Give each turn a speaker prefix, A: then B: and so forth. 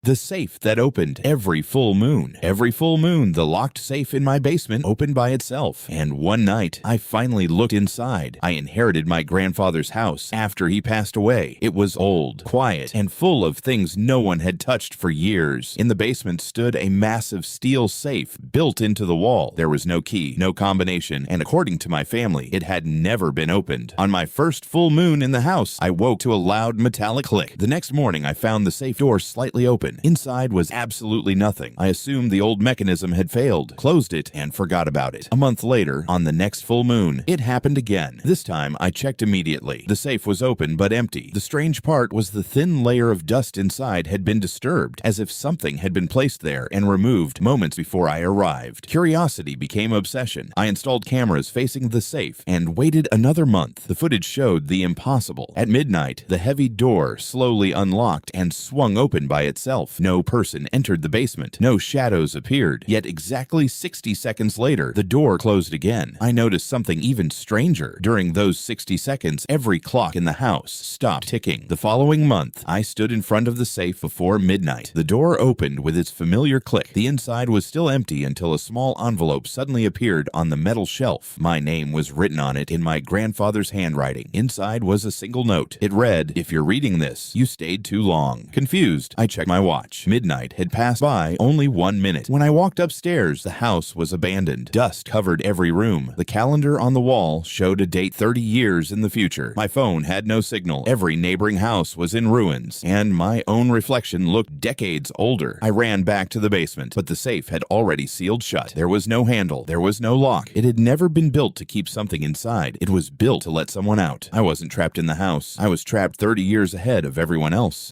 A: The safe that opened every full moon. Every full moon, the locked safe in my basement opened by itself. And one night, I finally looked inside. I inherited my grandfather's house after he passed away. It was old, quiet, and full of things no one had touched for years. In the basement stood a massive steel safe built into the wall. There was no key, no combination, and according to my family, it had never been opened. On my first full moon in the house, I woke to a loud metallic click. The next morning, I found the safe door slightly open. Inside was absolutely nothing. I assumed the old mechanism had failed, closed it, and forgot about it. A month later, on the next full moon, it happened again. This time, I checked immediately. The safe was open but empty. The strange part was the thin layer of dust inside had been disturbed, as if something had been placed there and removed moments before I arrived. Curiosity became obsession. I installed cameras facing the safe and waited another month. The footage showed the impossible. At midnight, the heavy door slowly unlocked and swung open by itself. No person entered the basement. No shadows appeared. Yet exactly 60 seconds later, the door closed again. I noticed something even stranger. During those 60 seconds, every clock in the house stopped ticking. The following month, I stood in front of the safe before midnight. The door opened with its familiar click. The inside was still empty until a small envelope suddenly appeared on the metal shelf. My name was written on it in my grandfather's handwriting. Inside was a single note. It read, "If you're reading this, you stayed too long." Confused, I checked my watch. Midnight had passed by only 1 minute. When I walked upstairs, the house was abandoned. Dust covered every room. The calendar on the wall showed a date 30 years in the future. My phone had no signal. Every neighboring house was in ruins, and my own reflection looked decades older. I ran back to the basement, but the safe had already sealed shut. There was no handle. There was no lock. It had never been built to keep something inside. It was built to let someone out. I wasn't trapped in the house. I was trapped 30 years ahead of everyone else.